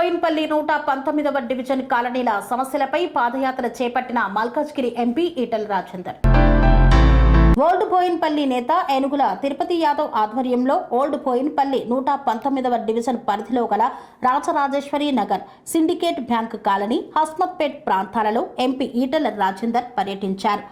Boinpally 119వ division కాలనీల సమస్యలపై పాదయాత్ర చేపట్టిన Malkajgiri MP Etela Rajender. Old Boinpally నేత ఏనుగుల తిరుపతి యాదవ్ ఆధ్వర్యంలో ఓల్డ్ బోయిన్పల్లి 119వ డివిజన్ పరిధిలో గల Rajarajeshwari Nagar, syndicate bank colony, Hasmathpet ప్రాంతాలలో ఎంపీ ఈటెల రాజేందర్ పర్యటించారు.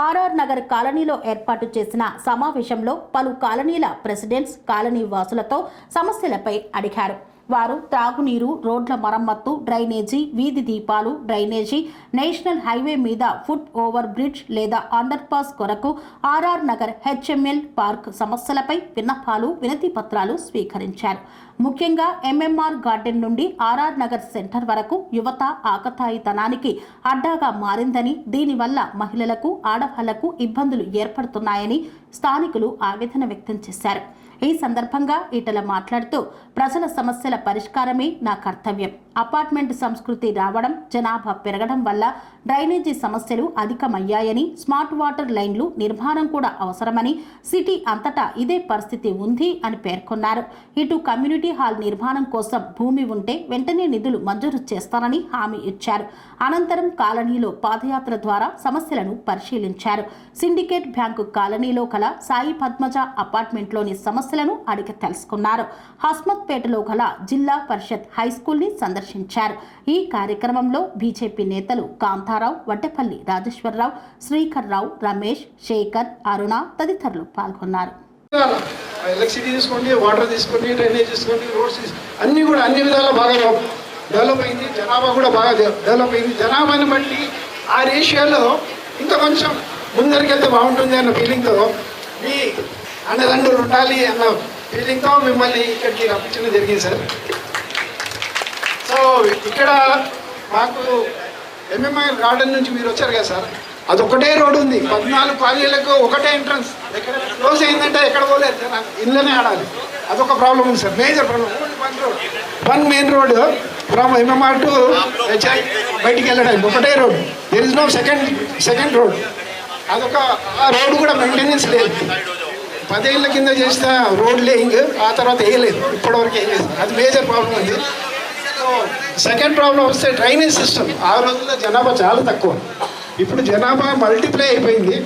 ఆర్ఆర్ నగర్ కాలనీలో ఏర్పాటు చేసిన సమావేశంలో పలు కాలనీల ప్రెసిడెంట్స్, కాలనీ వాసులతో సమస్యలపై అడిగారు. వారు త్రాగునీరు, రోడ్ల మరమ్మత్తు, డ్రైనేజీ, వీధి దీపాలు, డ్రైనేజీ, నేషనల్ హైవే మీద ఫుట్ ఓవర్ బ్రిడ్జ్ లేదా అండర్ పాస్ కొరకు ఆర్ఆర్ నగర్ హెచ్ఎంఎల్ పార్క్ సమస్యలపై విన్నపాలు, వినతి పత్రాలు స్వీకరించారు. ముఖ్యంగా ఎంఎంఆర్ గార్డెన్ నుండి ఆర్ఆర్ నగర్ సెంటర్ వరకు యువత ఆకతాయితనానికి అడ్డాగా మారిందని, దీనివల్ల మహిళలకు, ఆడవాళ్లకు ఇబ్బందులు ఏర్పడుతున్నాయని స్థానికులు ఆవేదన వ్యక్తం చేశారు. ఈ సందర్భంగా ఈటెల మాట్లాడుతూ, ప్రజల సమస్యల పరిష్కారమే నా కర్తవ్యం. అపార్ట్మెంట్ సంస్కృతి రావడం, జనాభా పెరగడం వల్ల డ్రైనేజీ సమస్యలు అధికమయ్యాయని, స్మార్ట్ వాటర్ లైన్లు నిర్మాణం కూడా అవసరమని, సిటీ అంతటా ఇదే పరిస్థితి ఉంది అని పేర్కొన్నారు. ఇటు కమ్యూనిటీ హాల్ నిర్మాణం కోసం భూమి ఉంటే వెంటనే నిధులు మంజూరు చేస్తానని హామీ ఇచ్చారు. అనంతరం కాలనీలో పాదయాత్ర ద్వారా సమస్యలను పరిశీలించారు. సిండికేట్ బ్యాంకు కాలనీలో గల సాయి పద్మజ అపార్ట్మెంట్లోని సమస్యలను అడిగి తెలుసుకున్నారు. హస్మత్పేటలో గల జిల్లా పరిషత్ హైస్కూల్ ని సందర్శించారు. ఈ కార్యక్రమంలో బీజేపీ నేతలు కాంతారావు, వడ్డెపల్లి రాజేశ్వరరావు, శ్రీకర్ రావు, రమేష్, శేఖర్, అరుణ తదితరులు పాల్గొన్నారు. ఎలక్ట్రిసిటీ తీసుకోండి, వాటర్ తీసుకోండి, డ్రైనేజ్ తీసుకోండి, రోడ్స్ అన్ని కూడా అన్ని విధాలా బాగా డెవలప్ అయింది. జనాభా కూడా బాగా డెవలప్ అయింది. జనాభాని బట్టి ఆ రేషియోలో ఇంకా కొంచెం ముందరికెళ్తే బాగుంటుంది అన్న ఫీలింగ్తో, మీ అండదండలు ఉండాలి అన్న ఫీలింగ్తో మిమ్మల్ని ఇక్కడికి రప్పించడం జరిగింది సార్. సో ఇక్కడ మాకు ఎంఎంఆర్ గార్డెన్ నుంచి మీరు వచ్చారు కదా సార్, అదొకటే రోడ్డు ఉంది. 14 కాలనీలకు ఒకటే ఎంట్రన్స్. ఎక్కడ క్లోజ్ అయిందంటే ఎక్కడ పోలేదు సార్, ఇళ్ళనే ఆడాలి. అదొక ప్రాబ్లం ఉంది sir, major problem. One main road from MMR to HI బయటికి వెళ్ళడానికి ఒకటే road. There is no second road. అదొక ఆ రోడ్డు కూడా మెయింటెనెన్స్ లేదు. 10 ఏళ్ళ కింద చేసిన రోడ్ లేయింగ్, ఆ తర్వాత వేయలేదు, ఇప్పటివరకు వేయలేదు. అది మేజర్ ప్రాబ్లం ఉంది. సో సెకండ్ ప్రాబ్లం వస్తే డ్రైనేజ్ సిస్టమ్. ఆ రోజుల్లో జనాభా చాలా తక్కువ, ఇప్పుడు జనాభా మల్టిప్లై అయిపోయింది.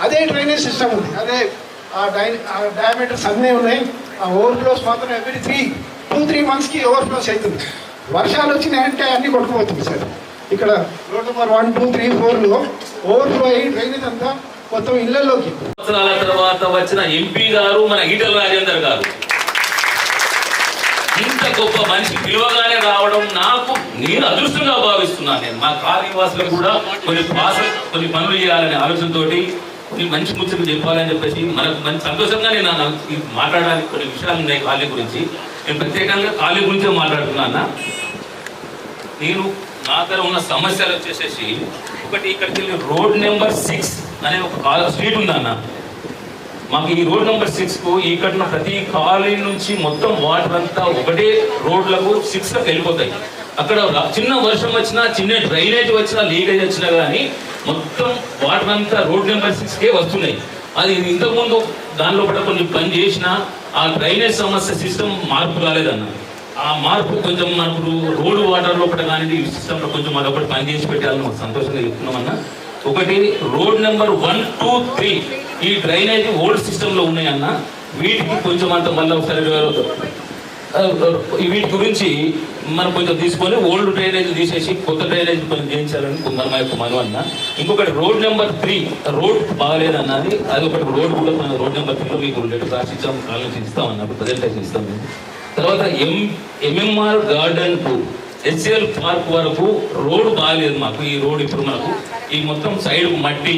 అదే డ్రైనేజ్ సిస్టమ్ ఉంది, అదే డయామీటర్స్ అన్నీ ఉన్నాయి. ఆ ఓవర్ఫ్లోస్ మాత్రం ఎవ్రీ 2-3 మంత్స్కి ఓవర్ఫ్లోస్ అవుతుంది. వర్షాలు వచ్చినాయంటే అన్నీ కొట్టుకుపోతుంది సార్. ఇక్కడ రోడ్ నెంబర్ 1, 2, 3, 4లో ఓవర్ఫ్లో అయ్యి డ్రైనేజ్ అంతా మొత్తం ఇళ్లలోకి. సంవత్సరాల తర్వాత వచ్చిన ఎంపీ గారు మన ఈటెల రాజేందర్ గారు ఇంత గొప్ప మనిషి పిలువగానే రావడం నేను అదృష్టంగా భావిస్తున్నాను. నేను మా కాలనీవాసులకు కూడా కొన్ని పనులు చేయాలనే ఆలోచనతోటి కొన్ని మంచి ముచ్చట్లు చెప్పాలని చెప్పేసి మనకు మంచి సంతోషంగా నేను మాట్లాడడానికి కొన్ని విషయాలు ఉన్నాయి కాలనీ గురించి. నేను ప్రత్యేకంగా కాలనీ గురించే మాట్లాడుతున్నా. నేను నా దగ్గర ఉన్న సమస్యలు వచ్చేసేసి, ఒకటి ఇక్కడికి వెళ్ళి రోడ్ నెంబర్ 6 అనే ఒక స్ట్రీట్ ఉందన్న. మాకు ఈ రోడ్ నెంబర్ 6కు ఇక్కడ ప్రతి కాలనీ నుంచి మొత్తం వాటర్ అంతా ఒకటే రోడ్లకు 6లకు వెళ్ళిపోతాయి. అక్కడ చిన్న వర్షం వచ్చినా, చిన్న డ్రైనేజ్ వచ్చినా, లీకేజ్ వచ్చినా కానీ మొత్తం వాటర్ అంతా రోడ్ నెంబర్ 6కే వస్తున్నాయి. అది ఇంతకుముందు దానిలో కూడా కొంచెం పని చేసినా ఆ డ్రైనేజ్ సమస్య సిస్టమ్ మార్పు రాలేదన్న. ఆ మార్పు కొంచెం మనకు రోడ్డు వాటర్ లోపల కానీ ఈ సిస్టంలో కొంచెం అదొకటి పని చేసి పెట్టాలని సంతోషంగా చెప్తున్నామన్నా. ఒకటి రోడ్ నెంబర్ 1, 2, 3 ఈ డ్రైనేజ్ ఓల్డ్ సిస్టంలో ఉన్నాయన్న. వీటికి కొంచెం అంత మళ్ళీ ఒకసారి వీటి గురించి మనం కొంచెం తీసుకొని ఓల్డ్ డ్రైనేజ్ తీసేసి కొత్త డ్రైనేజ్ కొంచెం చేయించాలని మన యొక్క మనం అన్న. ఇంకొకటి రోడ్ నెంబర్ 3 రోడ్ బాగాలేదన్నది. అది ఒకటి రోడ్ కూడా మన రోడ్ నెంబర్ 3లో మీకు లెటర్ రాసి ఇచ్చాం, కాలేజ్ ఇస్తామన్నప్పుడు ప్రజెంటేషన్ ఇస్తాం. తర్వాత MMR garden to HL park వరకు రోడ్ బాగాలేదు మాకు. ఈ రోడ్ ఇప్పుడు మనకు ఈ మొత్తం సైడ్ మట్టి,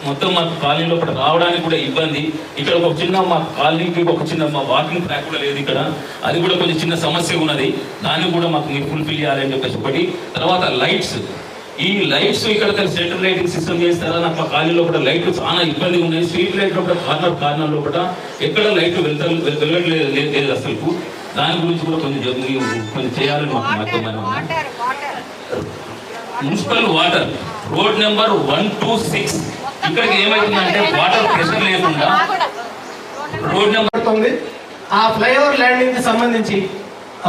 మొత్తం మాకు కాలనీలో కూడా రావడానికి కూడా ఇబ్బంది. ఇక్కడ ఒక చిన్న మా కాలనీకి ఒక చిన్న మా వాకింగ్ ట్రాక్ కూడా లేదు ఇక్కడ. అది కూడా కొంచెం చిన్న సమస్య ఉన్నది. దాన్ని కూడా మాకు మీరు ఫుల్ఫిల్ చేయాలని చెప్పేసి ఒకటి. తర్వాత లైట్స్, ఈ లైట్స్ ఇక్కడ సెంట్రల్ లైటింగ్ సిస్టమ్ చేస్తారా? నాకు మా కాలనీలో కూడా లైట్లు చాలా ఇబ్బంది ఉన్నాయి. స్ట్రీట్ లైట్ కూడా కార్నర్లో కూడా ఎక్కడ లైట్లు వెళ్ళట్లేదు అసలు. దాని గురించి కూడా కొంచెం చేయాలని మాకు మున్సిపల్ వాటర్ రోడ్ నెంబర్ 1, 2, 6 ఇక్కడికి ఏమైతుందంటే వాటర్ ప్రెషర్ లేకుండా రోడ్ నెంబర్ ఆ ఫ్లైఓవర్ ల్యాండింగ్ కి సంబంధించి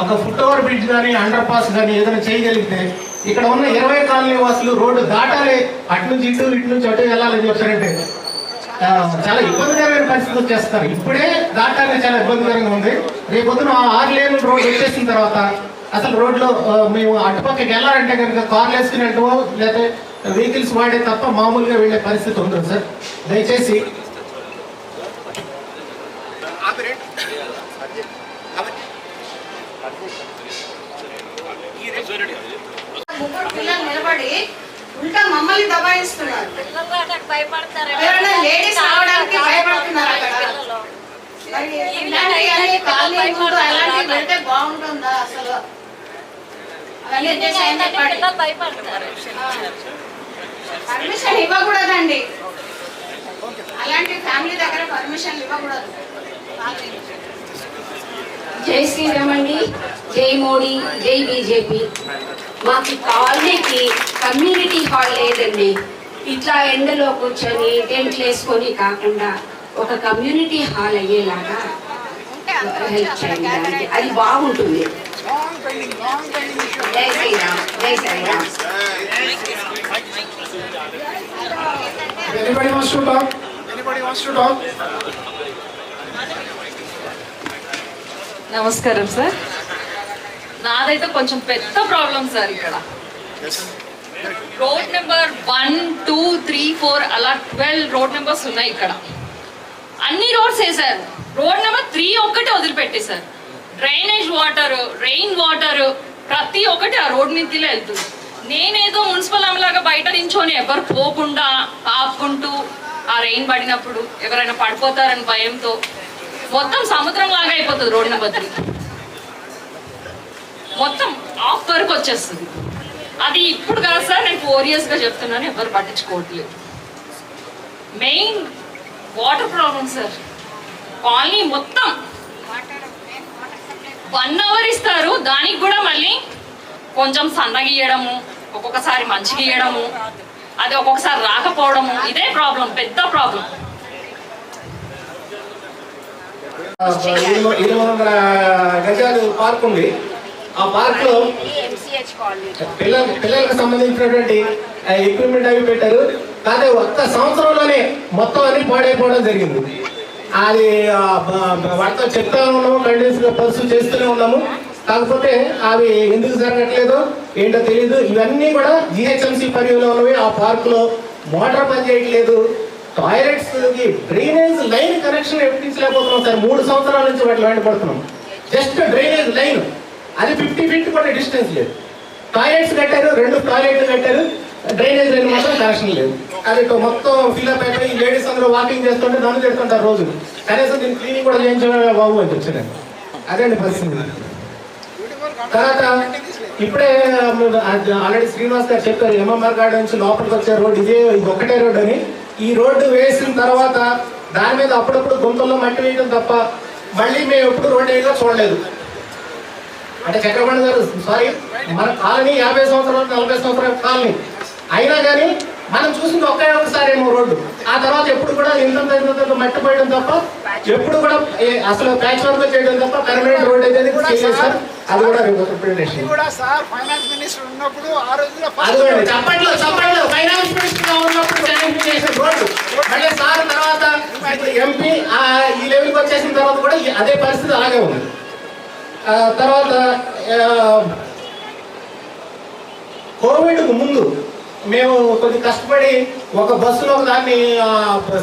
ఒక ఫుట్ ఓవర్ బ్రిడ్జ్ కానీ అండర్ పాస్ కానీ ఏదైనా చేయగలిగితే ఇక్కడ ఉన్న 20 కాలనీ వాసులు రోడ్డు దాటాలి, అటు నుంచి ఇటు నుంచి అటు వెళ్ళాలని చెప్పారంటే చాలా ఇబ్బందికరమైన పరిస్థితి వచ్చేస్తారు. ఇప్పుడే దాటాలని చాలా ఇబ్బందికరంగా ఉంది. రేపొద్దున 6 లేన్ల రోడ్డు వచ్చేసిన తర్వాత అసలు రోడ్లో మేము అటుపక్కకి వెళ్ళాలంటే కనుక కార్లు వేసుకునేటో లేకపోతే వెహికల్స్ వాడే తప్ప మామూలుగా వెళ్ళే పరిస్థితి ఉంటుంది సార్. దయచేసి పిల్లలు నిలబడి ఉల్టా మమ్మల్ని దబాయిస్తున్నారు. లేడీస్ రావడానికి భయపడుతున్నారు. అలాంటివి పెడితే బాగుంటుందా అసలు? పర్మిషన్ ఇవ్వకూడదండి. అలాంటి ఫ్యామిలీ దగ్గర పర్మిషన్ ఇవ్వకూడదు. జై శ్రీరామ్ అండి, జై మోడీ, జై బీజేపీ. మాకు కాలనీకి కమ్యూనిటీ హాల్ లేదండి. ఇట్లా ఎండలో కూర్చొని టెంట్లు వేసుకొని కాకుండా ఒక కమ్యూనిటీ హాల్ అయ్యేలాగా హెల్ప్ చేయండి. దానికి అది బాగుంటుంది. జై శ్రీరామ్, జై Shriram. Anybody wants to talk? Anybody wants to talk? నమస్కారం సార్. నాదైతే కొంచెం పెద్ద ప్రాబ్లం సార్. ఇక్కడ రోడ్ నెంబర్ 1, 2, 3, 4 అలా 12 రోడ్ నెంబర్స్ ఉన్నాయి. ఇక్కడ అన్ని రోడ్స్ వేసారు. రోడ్ నెంబర్ 3 ఒక్కటే వదిలిపెట్టేశారు. డ్రైనేజ్ వాటర్, రెయిన్ వాటర్ ప్రతి ఒక్కటి ఆ రోడ్ మీదకి వెళ్తుంది. నేనేదో మున్సిపల్ అమ్మలాగా బయట నించొని ఎవరు పోకుండా ఆపుకుంటూ ఆ రెయిన్ పడినప్పుడు ఎవరైనా పడిపోతారని భయంతో మొత్తం సముద్రం లాగా అయిపోతుంది. రోడ్ నెంబర్ 3 మొత్తం ఆఫ్ వరకు వచ్చేస్తుంది. అది ఇప్పుడు కాదు సార్, నేను 4 yearsగా చెప్తున్నాను, ఎవరు పట్టించుకోవట్లేదు. Main water problem sir. Colony మొత్తం 1 hour ఇస్తారు, దానికి కూడా మళ్ళీ కొంచెం సన్నగా ఇయ్యడము, ఒక్కొక్కసారి మంచిగా ఇయ్యడము, అది ఒక్కొక్కసారి రాకపోవడము. ఇదే ప్రాబ్లం, పెద్ద ప్రాబ్లం. 200 గజాలు పార్క్ ఉంది. ఆ పార్క్ లో పిల్లలకు సంబంధించినటువంటి ఎక్విప్మెంట్ అవి పెట్టారు. కానీ ఒక్క సంవత్సరంలోనే మొత్తం అన్ని పాడైపోవడం జరిగింది. అది వాటితో చెప్తా ఉన్నాము, కంటిన్యూస్ గా పర్సూ చేస్తూనే ఉన్నాము. కాకపోతే అవి ఎందుకు జరగట్లేదో ఏంటో తెలియదు. ఇవన్నీ కూడా జిహెచ్ఎంసీ పరిధిలో ఉన్నవి. ఆ పార్క్ లో మోటార్ పని చేయట్లేదు. టాయిలెట్స్ కి డ్రైనేజ్ లైన్ కనెక్షన్ ఎప్పించలేకపోతున్నాం సార్. 3 సంవత్సరాల నుంచి వాటిలో వెంటబడుతున్నాం. జస్ట్ డ్రైనేజ్ లైన్ అది 50 feet కూడా డిస్టెన్స్ లేదు. టాయిలెట్స్ కట్టారు, 2 టాయిలెట్లు కట్టారు, డ్రైనేజ్ లైన్ మాత్రం కనెక్షన్ లేదు. అది మొత్తం ఫిల్అప్ అయిపోయి లేడీస్ అందరూ వాకింగ్ చేస్తుంటే నన్ను తిడుతుంటారు రోజు. కనీసం దీన్ని క్లీనింగ్ కూడా చేయించడం బాబు అని చెప్పాను. అదేంటి పరిస్థితి. తర్వాత ఇప్పుడే ఆల్రెడీ శ్రీనివాస్ గారు చెప్పారు, ఎంఎంఆర్ గార్డెన్ నుంచి లోపలికి వచ్చే రోడ్డు ఇది ఒక్కటే రోడ్డు అని. ఈ రోడ్డు వేసిన తర్వాత దాని మీద అప్పుడప్పుడు గుంతల్లో మట్టి వేయడం తప్ప మళ్ళీ మేము ఎప్పుడు రోడ్డు వేయగా చూడలేదు. అంటే చక్రపాణి గారు సారీ, మన కాలనీ 50 సంవత్సరాలు 40 సంవత్సరాల కాలనీ అయినా కానీ మనం చూసింది ఒక్కసారి ఏమో రోడ్డు. ఆ తర్వాత ఎప్పుడు కూడా ఇంత మట్టి పోయడం తప్ప ఎప్పుడు కూడా అసలు ప్యాచ్ వర్క్ చేయడం తప్ప పర్మనెంట్ రోడ్ అయితే చేయలేదు సార్. అది కూడా రిప్రజెంటేషన్ చప్పట్లో ఫైనాన్స్ మినిస్టర్ ఉన్నప్పుడు శాంక్షన్ చేసిన రోడ్డు. మళ్ళీ సార్ తర్వాత ఎంపీ ఈ లెవెల్కి వచ్చేసిన తర్వాత కూడా అదే పరిస్థితి అలాగే ఉంది. తర్వాత కోవిడ్కు ముందు మేము కొద్ది కష్టపడి ఒక బస్సులో దాన్ని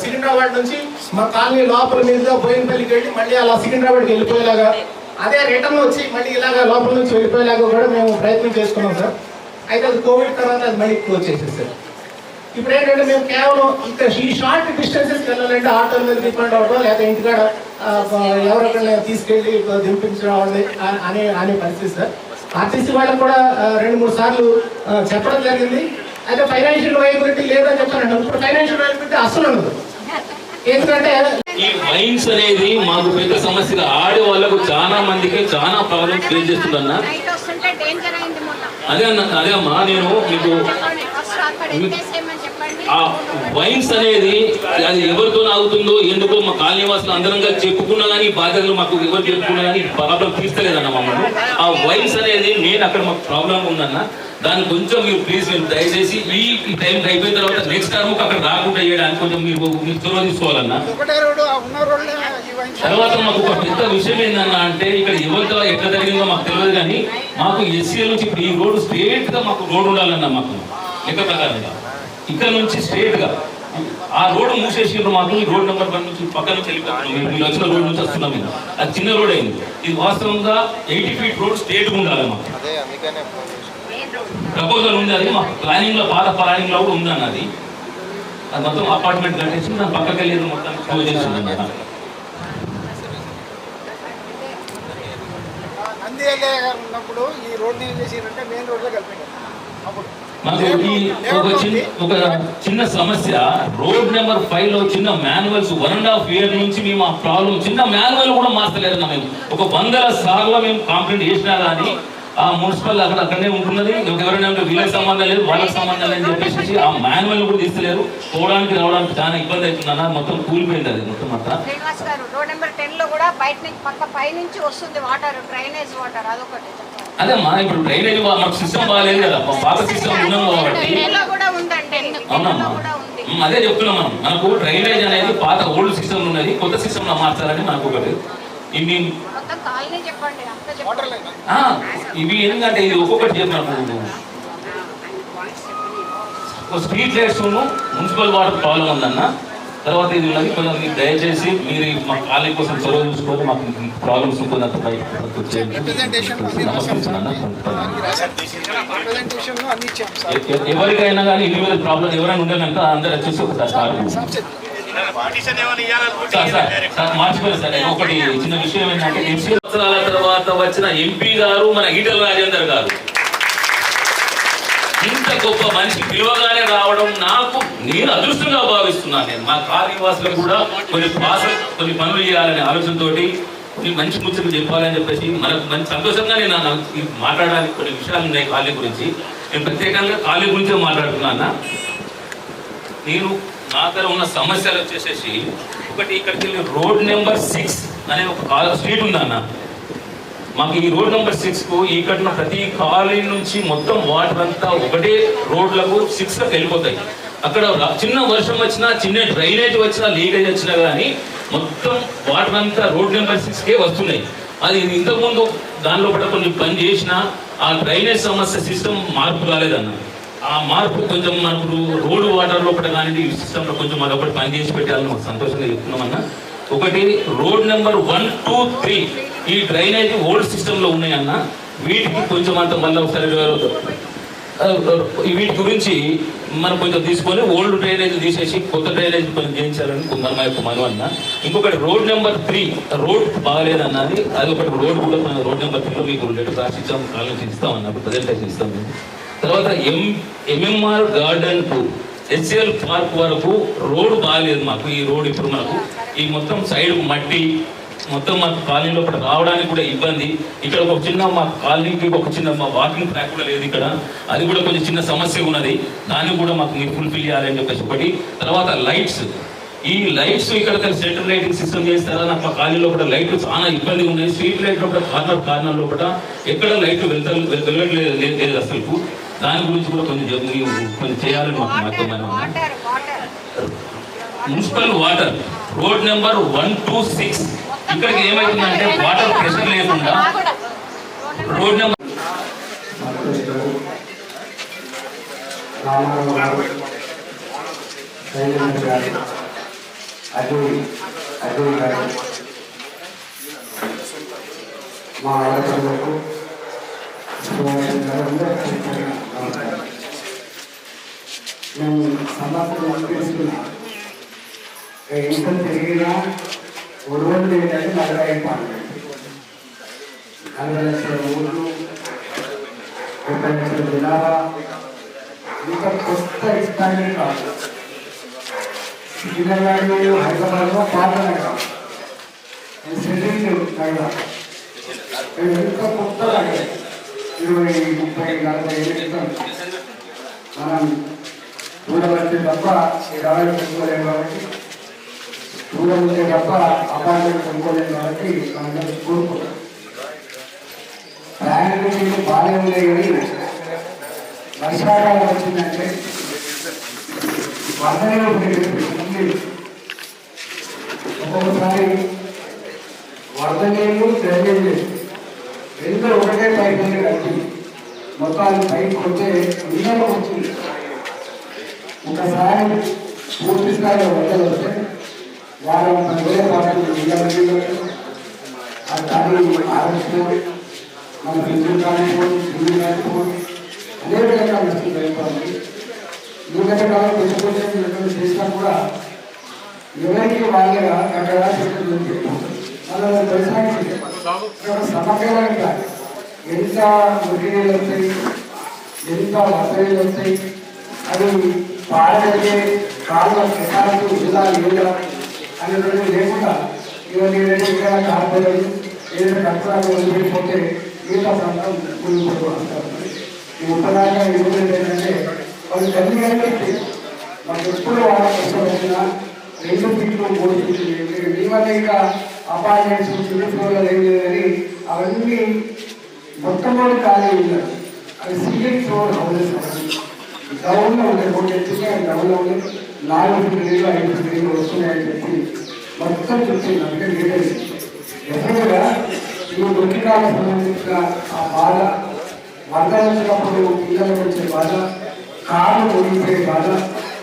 సికింద్రాబాద్ నుంచి మా కాలనీ లోపల మీదుగా బోయినపల్లికి వెళ్ళి మళ్ళీ అలా సికింద్రాబాద్కి వెళ్ళిపోయేలాగా, అదే రిటర్న్ వచ్చి మళ్ళీ ఇలాగా లోపల నుంచి వెళ్ళిపోయేలాగా కూడా మేము ప్రయత్నం చేసుకున్నాం సార్. అయితే అది కోవిడ్ తర్వాత అది మళ్ళీ క్లోజ్ చేసేది సార్. ఇప్పుడు ఏంటంటే మేము కేవలం ఇంకా ఈ షార్ట్ డిస్టెన్సెస్కి వెళ్ళాలంటే ఆటోల మీద డిపెండ్ అవ్వడం, లేకపోతే ఇంటికాడ ఎవరొకరిని తీసుకెళ్ళి దింపించడం అనే పరిస్థితి సార్. ఆర్టీసీ వాళ్ళకి కూడా 2-3 సార్లు చెప్పడం జరిగింది. అయితే ఫైనాన్షియల్ వైబిలిటీ లేదని చెప్తాను. ఇప్పుడు ఫైనాన్షియల్ వైబిలిటీ అసలు ఉండదు. ఎందుకంటే ఈ వైన్స్ అనేది మాకు పెద్ద సమస్య. ఆడవాళ్ళకు చాలా మందికి చాలా ప్రాబ్లం ఫేస్ చేస్తుందన్న. అదే అమ్మా, నేను మీకు ఆ వైన్స్ అనేది అది ఎవరితో అవుతుందో ఎందుకో మా కాలనీవాసులు అందరంగా చెప్పుకున్నా కానీ బాధ్యతలు మాకు ఎవరు చెప్పుకున్నా కానీ ప్రాబ్లం తీర్చలేదన్న మమ్మల్ని. ఆ వైన్స్ అనేది నేను అక్కడ మాకు ప్రాబ్లం ఉందన్న, దాన్ని కొంచెం మీరు ప్లీజ్ మీరు దయచేసి ఈ టైం అయిపోయిన తర్వాత నెక్స్ట్ టైం అక్కడ రాకుండా చేయడానికి కొంచెం మీరు చొరవ తీసుకోవాలన్నా. తర్వాత మాకు ఒక పెద్ద విషయం ఏందన్నా అంటే ఇక్కడ ఎవరితో ఎట్లా జరిగిందో మాకు తెలియదు కానీ మాకు ఎస్సీల నుంచి ఇప్పుడు ఈ రోడ్డు స్ట్రేట్ గా మాకు రోడ్డు ఉండాలన్నా మాకు లెక్క ప్రకారంగా ఇక్కడ నుంచి స్ట్రేట్ గా ఆ రోడ్డు మూసేసిండ్రు. మాకు ఈ రోడ్ నెంబర్ 1 నుంచి పక్క నుంచి వెళ్ళిపోతున్నాం. మీరు వచ్చిన రోడ్ నుంచి వస్తున్నాం మేము. అది చిన్న రోడ్ అయింది. ఇది వాస్తవంగా 80 feet రోడ్ స్ట్రేట్ గా ఉండాలి మాకు. ప్రపోజల్ ఉంది, అది మా ప్లానింగ్ లో పాత ప్లానింగ్ లో కూడా ఉందన్న. అది మొత్తం అపార్ట్మెంట్ కట్టేసి దాని పక్కకి వెళ్ళేది మొత్తం క్లోజ్ చేసింది. ఉన్నప్పుడు ఈ రోడ్ ఏం చేసిరంటే మెయిన్ రోడ్ లో కలిపారు. మాకు ఒక చిన్న సమస్య, రోడ్ నెంబర్ 5 లో చిన్న మాన్యువల్స్ 1.5 year నుంచి మేము ఆ ప్రాబ్లం చిన్న మాన్యువల్ కూడా మార్చలేదన్నా. మేము ఒక 100 సార్లు మేము కంప్లైంట్ చేసినా కానీ ఆ మున్సిపల్ అక్కడనే ఉంటున్నది. ఎవరైనా వీళ్ళకి సంబంధం లేదు వాళ్ళకి సంబంధం లేదని చెప్పేసి ఆ మాన్యువల్ కూడా తీస్తలేరు. పోవడానికి రావడానికి చాలా ఇబ్బంది అవుతుందన్న. మొత్తం కూలిపోయింది అది మొత్తం అంతా. శ్రీనివాస్ గారు, రోడ్ నెంబర్ 10 లో కూడా బయట నుంచి పక్క పై నుంచి వస్తుంది వాటర్, డ్రైనేజ్ వాటర్, అదొకటి. అదేమ్మా, ఇప్పుడు డ్రైనేజ్ మాకు సిస్టమ్ బాగాలేదు కదా, పాత సిస్టమ్ ఉన్నాం కాబట్టి. అవునమ్మా, అదే చెప్తున్నాం మనం. మనకు డ్రైనేజ్ అనేది పాత ఓల్డ్ సిస్టమ్ ఉన్నది, కొత్త సిస్టమ్ లో మార్చాలని మనకు ఒకటి. ఇవి ఇవి ఎందుకంటే ఇది ఒక్కొక్కటి చెప్పినప్పుడు street lights municipal water problem ఉందన్న. తర్వాత ఇది ఉన్నది కొంచెం మీరు దయచేసి మీరు మా కాలనీ కోసం చొరవ చూసుకొని మాకు ప్రాబ్లమ్స్ కొంత ఎవరికైనా కానీ ఇండివిజువల్ ప్రాబ్లం ఎవరైనా ఉండే కనుక అందరూ వచ్చేసి ఒకసారి మార్చిపోయింది సార్. ఒకటి చిన్న విషయం ఏంటంటే 8 సంవత్సరాల తర్వాత వచ్చిన ఎంపీ గారు మన ఈటల రాజేందర్ గారు ఇంత గొప్ప మనిషి పిలువగానే రావడం నేను అదృష్టంగా భావిస్తున్నాను. నేను మా కాలనీవాసులకు కూడా కొన్ని పనులు చేయాలనే ఆలోచనతోటి కొన్ని మంచి ముచ్చట్లు చెప్పాలని చెప్పేసి మనకు మంచి సంతోషంగా నేను మాట్లాడడానికి కొన్ని విషయాలు ఉన్నాయి కాలనీ గురించి. నేను ప్రత్యేకంగా కాలనీ గురించే మాట్లాడుతున్నాను. నేను నా దగ్గర ఉన్న సమస్యలు వచ్చేసేసి ఒకటి, ఇక్కడికి వెళ్ళి రోడ్ నెంబర్ 6 అనే ఒక స్ట్రీట్ ఉందన్న. మాకు ఈ రోడ్ నెంబర్ 6కు ఇక్కడ ప్రతి కాలనీ నుంచి మొత్తం వాటర్ అంతా ఒకటే రోడ్లకు 6లకు వెళ్ళిపోతాయి. అక్కడ చిన్న వర్షం వచ్చినా, చిన్న డ్రైనేజ్ వచ్చినా, లీకేజ్ వచ్చినా కానీ మొత్తం వాటర్ అంతా రోడ్ నెంబర్ 6కే వస్తున్నాయి. అది ఇంతకుముందు దానిలో కూడా కొన్ని పని చేసినా ఆ డ్రైనేజ్ సమస్య సిస్టమ్ మార్పు రాలేదన్న. ఆ మార్పు కొంచెం మనకు రోడ్డు వాటర్ లోపల కానీ ఈ సిస్టంలో కొంచెం అదొకటి పని చేసి పెట్టాలని మాకు సంతోషంగా చెప్తున్నామన్నా. ఒకటి, రోడ్ నెంబర్ 1, 2, 3 ఈ డ్రైనేజ్ ఓల్డ్ సిస్టంలో ఉన్నాయన్న. వీటికి కొంచెం అంత మళ్ళీ ఒకసారి వీటి గురించి మనం కొంచెం తీసుకొని ఓల్డ్ డ్రైనేజ్ తీసేసి కొత్త డ్రైనేజ్ కొంచెం చేయించాలని మనం అన్న. ఇంకొకటి, రోడ్ నెంబర్ 3 రోడ్ బాగాలేదన్నది. అది ఒకటి రోడ్ కూడా రోడ్ నెంబర్ 3లో మీకు లెటర్ రాసిచ్చాం, కాలేజ్ ఇస్తామన్న, ప్రజెంటేషన్ ఇస్తాం. తర్వాత MMR garden to HCL park వరకు రోడ్డు బాగాలేదు మాకు. ఈ రోడ్ ఇప్పుడు మనకు ఈ మొత్తం సైడ్ మట్టి, మొత్తం మాకు కాలనీ లోపల రావడానికి కూడా ఇబ్బంది. ఇక్కడ ఒక చిన్న మా కాలనీకి ఒక చిన్న మా వాకింగ్ ట్రాక్ కూడా లేదు ఇక్కడ. అది కూడా కొంచెం చిన్న సమస్య ఉన్నది. దాన్ని కూడా మాకు మీరు ఫుల్ఫిల్ చేయాలని చెప్పేసి ఒకటి. తర్వాత లైట్స్, ఈ లైట్స్ ఇక్కడ సెంట్రల్ లైటింగ్ సిస్టమ్ చేస్తారా? నాకు మా కాలనీ లోపల లైట్లు చాలా ఇబ్బందిగా ఉన్నాయి. స్ట్రీట్ లైట్ లోపల కార్నర్ లోపల ఎక్కడ లైట్లు వెళ్ళలేదు అసలు. దాని గురించి కూడా కొంచెం చేయాలని మాకు మున్సిపల్ వాటర్ రోడ్ నెంబర్ 1, 2, 6 ఇక్కడికి ఏమైతుందంటే వాటర్ ప్రెషర్ లేకుండా రోడ్ నెంబర్ మా ఆడపిల్లలకు నేను సమస్యలు తీసుకున్నా. ఇంత తిరిగినా ఒడవలు ఏంటంటే 45 లక్షల ఊళ్ళు, 30 లక్షల జనాభా. ఇంకా కొత్త ఇస్తానే కాదు. సికింద్రాబాద్, హైదరాబాద్లో పాత నగరం, సిటీ నగరం. ఎంత కొత్తగా 20, 30, 40 ఏళ్ళ క్రితం మనం దూరం వస్తే తప్ప ఈ రాళ్ళు కొనుక్కోలేము కాబట్టి, దూరం ఉంటే తప్ప అపార్ట్మెంట్ కొనుక్కోలేము కాబట్టి మనందరం కోరుకుంటాం. ప్రయాణికులు బాగానే ఉన్నాయి కానీ వర్షాకాలం వచ్చిందంటే ఒక్కొక్కసారి వరద నీళ్ళు డ్రైనేజ్ రెండు ఒకటే పైపు కలిపి మొత్తాన్ని పైకి వచ్చే నీళ్ళలో వచ్చింది. ఒకసారి పూర్తి స్థాయిలో వరదలు వస్తే వారం 10,000 పాటు నీళ్ళు అది కానీ ఆరోగ్యం మన విద్యుత్ కానిపోయి ఇల్లు కానిపోయి అనేక రకాల నష్టం జరుగుతుంది. ఎందుకంటే కాలం పెట్టుకుంటే చేసినా కూడా ఎవరికి వాళ్ళగా అక్కడ అలా వ్యవసాయానికి సమగ్రంగా ఎంత మురినీళ్ళు వస్తాయి, ఎంత వసతులు వస్తాయి, అది పాడగలిగే కాళ్ళ ప్రకారం జిల్లా ఏళ్ళ అనేటువంటి లేకుండా ఇవన్నీ ఇక్కడ కార్పొరేట్ ఏదైనా కట్టడాలు వదిలిపోతే మిగతా ప్రాంతం కూలిపోతారు. ఈ ఉత్తరాంగా ఇవ్వలేదు ఏంటంటే వాళ్ళు తల్లి కలిపి మాకు ఎప్పుడు వాళ్ళ కష్టం వచ్చినా 2 ఫీట్లు 3 ఫీట్లు మీ వల్ల ఇంకా అపార్ట్మెంట్స్ చిన్నపిల్లలు ఏం లేదు కానీ అవన్నీ మొట్టమొదటి ఖాళీ ఉన్నారు. అది సింగిల్ ఫ్లోర్ హౌసెస్ డౌన్లో ఉంటాయి. 3 ఎత్తుగా డౌన్లో ఉండి 4 ఫీట్లు 5 ఫీట్లు వస్తున్నాయని చెప్పి మొత్తం చెప్తుంది. అంటే లీడర్ డెఫినెట్గా ఈ వృత్తికాలకు సంబంధించిన ఆ బాధ, వరద వచ్చినప్పుడు పిల్లలకు వచ్చే బాధ, కారు మునిగిపోయే బాధ,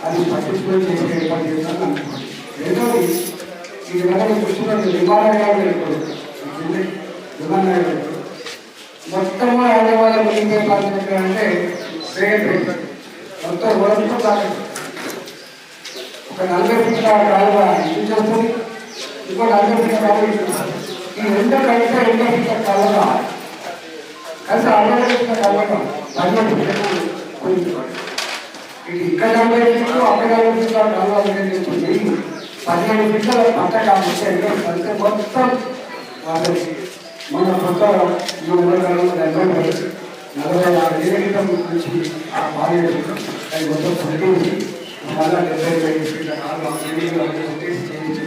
అది పట్టించుకొని చేసే ఏర్పాటు చేస్తాను అనుకోండి. రెండోది ఈ విధంగా చూస్తున్నట్టు విమానాలు మొత్తం హైదరాబాద్ మునిగిపోయే బాధ్యత అంటే రేట్ మొత్తం వరకు దాకా ఒక 40 ఫీట్ల కాలువ ఇది చేస్తుంది, ఇంకో 40 ఫీట్ల కాలువ ఈ 2 కలిసి 2 ఫీట్ల కాలువ కలిసి 60 ఫీట్ల కాలువ 12 ఫీట్లు ఇది ఇక్కడ 40 ఫీట్లు అక్కడ 40 ఫీట్ల కాలువ చెప్తుంది. 15 ఫీట్ల పట్ట కాబట్టి మొత్తం మన కొత్త 40 క్రితం నుంచి ఆ బాధ్యత అది మొత్తం పట్టేసి మళ్ళా 75 ఫీట్ల కాలువ కొట్టేసి చేయించి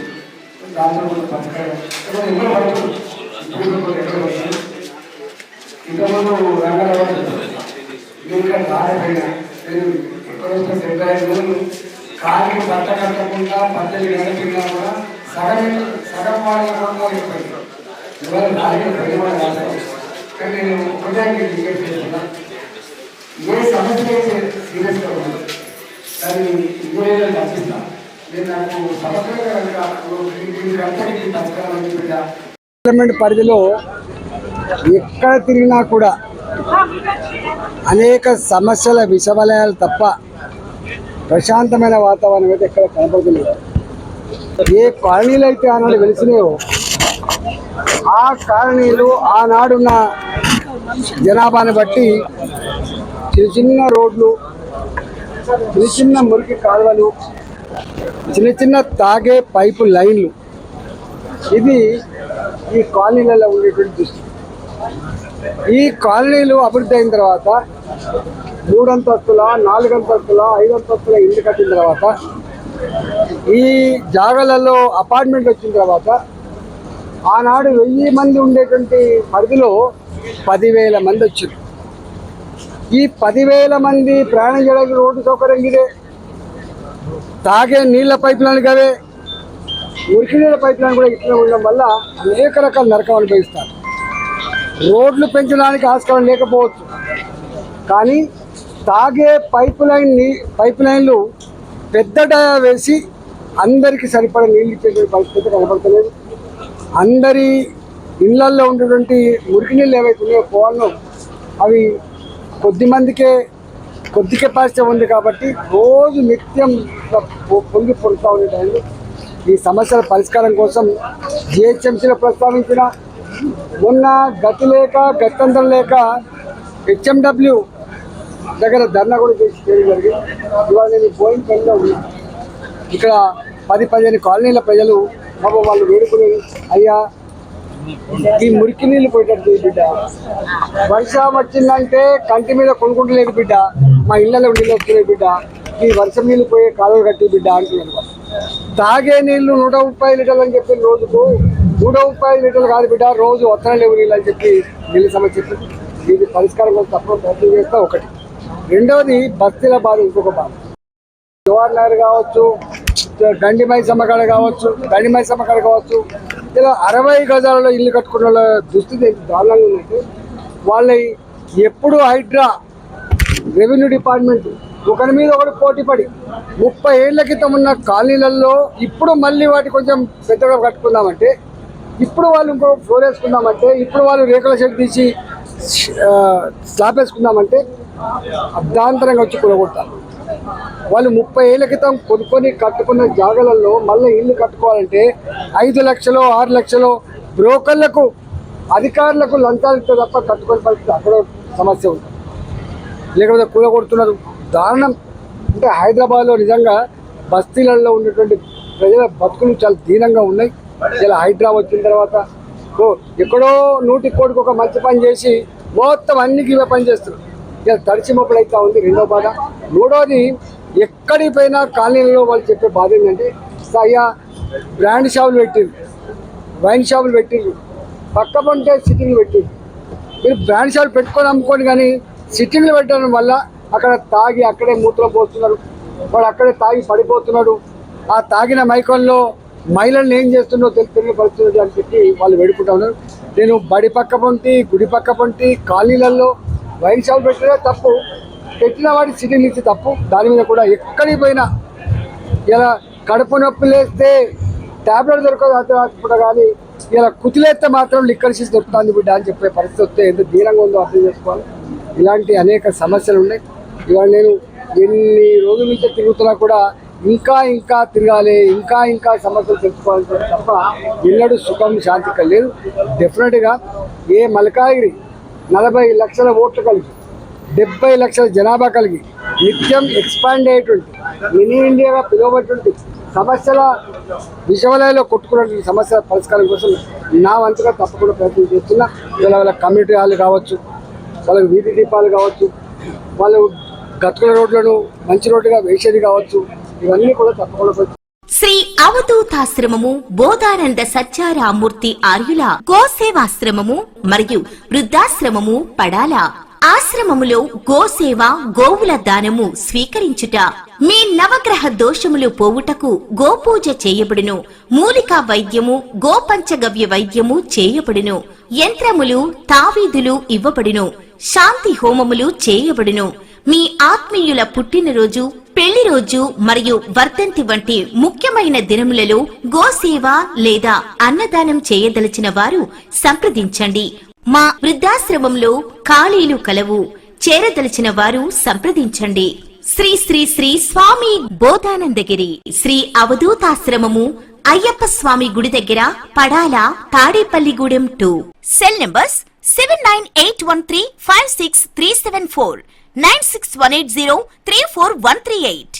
దాంట్లో కూడా పథకాలు ఎన్నో పడుతుంది. ఇప్పుడు ఎక్కడ వస్తుంది ఇంతకుముందు రంగారావు ఇంకా దారిపోయినా నేను ఎక్కడ వస్తే 75 రోజులు కాలికి బట్ట కట్టకుండా 18 గంటలు కూడా సగం వాళ్ళ అయిపోయింది. ఇవాళ దారికి ప్రజలు రాశారు. కానీ నేను ప్రజానికి టికెట్ చేస్తున్నా ఏ సమస్య అయితే సీరియస్గా ఉంది దాన్ని ఇంజనీర్లు తప్పిస్తాను. నేను నాకు సమస్యగా అంతటికి పరిష్కారం పార్లమెంట్ పరిధిలో ఎక్కడ తిరిగినా కూడా అనేక సమస్యల విషవలయాలు తప్ప ప్రశాంతమైన వాతావరణం అయితే ఎక్కడ కనపడుతుంది. ఏ కాలనీలు అయితే ఆనాడు వెలిసినాయో ఆ కాలనీలు ఆనాడున్న జనాభాని బట్టి చిన్న చిన్న రోడ్లు, చిన్న చిన్న మురికి కాలువలు, చిన్న చిన్న తాగే పైపు లైన్లు, ఇది ఈ కాలనీలలో ఉండేటువంటి దృష్టి. ఈ కాలనీలు అభివృద్ధి అయిన తర్వాత 3 అంతస్తుల 4 అంతస్తుల 5 అంతస్తుల ఇల్లు కట్టిన తర్వాత ఈ జాగాలలో అపార్ట్మెంట్ వచ్చిన తర్వాత ఆనాడు 1000 మంది ఉండేటువంటి పరిధిలో 10,000 మంది వచ్చారు. ఈ 10,000 మంది ప్రయాణం చేయడానికి రోడ్డు సౌకర్యం ఇదే, తాగే నీళ్ళ పైప్ లైన్ అవే, మురికి నీళ్ళ పైప్ లైన్ కూడా ఇట్లా ఉండడం వల్ల అనేక రకాల నరకం అనుభవిస్తారు. రోడ్లు పెంచడానికి ఆస్కారం లేకపోవచ్చు, కానీ తాగే పైప్ లైన్లు పెద్ద వేసి అందరికీ సరిపడా నీళ్ళు ఇచ్చే పరిస్థితి కనబడతలేదు. అందరి ఇళ్లల్లో ఉండేటువంటి మురికి నీళ్ళు ఏవైతే ఉన్నాయో పోవాలో అవి కొద్ది కెపాసిటీ ఉంది కాబట్టి రోజు నిత్యం పొంగి పొడుతూ ఉండే టైంలో ఈ సమస్యల పరిష్కారం కోసం జిహెచ్ఎంసీలో ప్రస్తావించిన మొన్న గత్యంతరం లేక హెచ్ఎండబ్ల్యూ దగ్గర ధర్నా కూడా చేయడం జరిగింది. ఇవాళ నేను బోయింగ్ పనిలో ఉన్నా. ఇక్కడ 10-15 కాలనీల ప్రజలు వాళ్ళు వేడుకుని, అయ్యా ఈ మురికి నీళ్ళు పోయేటట్టు బిడ్డ, వర్షం వచ్చిందంటే కంటి మీద కొనుక్కుంటలేదు బిడ్డ, మా ఇళ్ళలో నీళ్ళు వస్తున్నాయి బిడ్డ, ఈ వర్షం నీళ్ళు పోయే కాలువలు కట్టి బిడ్డ అంటున్నారు. తాగే నీళ్లు 130 లీటర్లు అని చెప్పి రోజుకు 130 లీటర్లు కాదు బిడ్డ, రోజు వత్తన లేవు నీళ్ళు అని చెప్పి నీళ్ళ సమస్య చెప్పింది. ఇది పరిష్కారం కోసం తప్ప ప్రయత్నం చేస్తా ఒకటి. రెండవది బస్తీల బాధ, ఇంకొక బాధ. జవహర్ నగర్ కావచ్చు, గండి మైసమ్మ కాడ కావచ్చు, ఇలా 60 గజాలలో ఇల్లు కట్టుకున్న వాళ్ళ దుస్థితి దారుణంగా ఉందంటే, వాళ్ళ ఎప్పుడు హైడ్రా రెవెన్యూ డిపార్ట్మెంట్ ఒకరి మీద ఒకటి పోటీ పడి 30 ఏళ్ల క్రితం ఉన్న కాలనీలలో ఇప్పుడు మళ్ళీ వాటి కొంచెం పెద్దగా కట్టుకుందామంటే, ఇప్పుడు వాళ్ళు ఇంకో ఫ్లోర్ వేసుకుందామంటే, ఇప్పుడు వాళ్ళు రేకుల షెడ్ తీసి స్లాబ్ వేసుకుందామంటే అర్ధాంతరంగా వచ్చి కూడగొడతారు. వాళ్ళు 30 ఏళ్ల క్రితం కొనుక్కొని కట్టుకున్న జాగాలలో మళ్ళీ ఇల్లు కట్టుకోవాలంటే 5 లక్షలు 6 లక్షలు బ్రోకర్లకు అధికారులకు లంచాలు ఇస్తే తప్ప కట్టుకొని పరిస్థితి అక్కడ సమస్య ఉంది. లేకపోతే కూడగొడుతున్నారు. దారుణం. అంటే హైదరాబాద్లో నిజంగా బస్తీలలో ఉన్నటువంటి ప్రజల బతుకులు చాలా దీనంగా ఉన్నాయి. ఇలా హైడ్రా వచ్చిన తర్వాత ఎక్కడో 100 కోటికి ఒక మంచి పని చేసి మొత్తం అన్ని ఇవే పని చేస్తున్నారు. ఇలా తడిచి మొప్పులు అయితే ఉంది రెండో బాధ. మూడోది, ఎక్కడికి పోయినా కాలనీలలో వాళ్ళు చెప్పే బాధ ఏంటంటే, అయ్యా బ్రాండ్ షాపులు పెట్టిండ్రు, వైన్ షాపులు పెట్టిండ్రు, పక్క పంటే సిట్టింగ్లు పెట్టిండ్రు. మీరు బ్రాండ్ షాపులు పెట్టుకొని అమ్ముకోండి, కానీ సిట్టింగ్లు పెట్టడం వల్ల అక్కడ తాగి అక్కడే మూత్రం పోస్తున్నారు, వాడు అక్కడే తాగి పడిపోతున్నాడు. ఆ తాగిన మైకంలో మహిళలను ఏం చేస్తుందో తెలియపరుస్తున్నది అని చెప్పి వాళ్ళు వేడుకుంటా ఉన్నారు. నేను బడి పక్క పొంటి, గుడి పక్క పొంటి కాలనీలలో వైన్ షాప్ పెట్టినా తప్పు, పెట్టిన వాడి సిట్టింగ్ ఇచ్చి తప్పు. దాని మీద కూడా ఎక్కడికి పోయినా ఇలా కడుపు నొప్పి లేస్తే ట్యాబ్లెట్ దొరకదు హాస్పిటల్, కానీ ఇలా కుతిలేస్తే మాత్రం లిక్కర్ సీస్ దొరుకుతుంది బిడ్డ అని చెప్పే పరిస్థితి వస్తే ఎంత దీనంగా ఉందో అర్థం చేసుకోవాలి. ఇలాంటి అనేక సమస్యలు ఉన్నాయి. ఇవాళ నేను ఎన్ని రోజుల నుంచి తిరుగుతున్నా కూడా ఇంకా తిరగాలి, ఇంకా సమస్యలు తెలుసుకోవాలి తప్ప ఎన్నడూ సుఖం శాంతి కలిగలేదు. డెఫినెట్గా ఏ మల్కాగిరి 40 లక్షల ఓట్లు కలిగి 70 లక్షల జనాభా కలిగి నిత్యం ఎక్స్పాండ్ అయ్యేటువంటి మినీ ఇండియాగా పిలువబటువంటి సమస్యల విషవలయంలో కొట్టుకున్నటువంటి సమస్యల పరిష్కారం కోసం నా వంతుగా తప్పకుండా ప్రయత్నం చేస్తున్నా. వాళ్ళ కమ్యూనిటీ హాల్ కావచ్చు, వాళ్ళకి వీధి దీపాలు కావచ్చు, వాళ్ళు గతుకుల రోడ్లను మంచి రోడ్డుగా వేసేది కావచ్చు, ఇవన్నీ కూడా తప్పకుండా. శ్రీ అవధూతాశ్రమము బోధానంద సత్యారామూర్తి ఆర్యుల గోసేవాశ్రమము మరియు వృద్ధాశ్రమము పడాల. ఆశ్రమములో గోసేవ, గోవుల దానము స్వీకరించుట, మీ నవగ్రహ దోషములు పోవుటకు గోపూజ చేయబడును. మూలికా వైద్యము, గోపంచగవ్య వైద్యము చేయబడును. యంత్రములు, తావీదులు ఇవ్వబడును. శాంతి హోమములు చేయబడును. మీ ఆత్మీయుల పుట్టినరోజు, పెళ్లి రోజు మరియు వర్ధంతి వంటి ముఖ్యమైన దినములలో గోసేవ లేదా అన్నదానం చేయదలిచిన వారు సంప్రదించండి. మా వృద్ధాశ్రమంలో ఖాళీలు కలవు. చేరదలిచిన వారు సంప్రదించండి. శ్రీ శ్రీ శ్రీ స్వామి బోధానందగిరి శ్రీ అవధూతాశ్రమము, అయ్యప్ప స్వామి గుడి దగ్గర, పడాల, తాడేపల్లిగూడెం 2. Cell numbers 7981356374, 96180341138.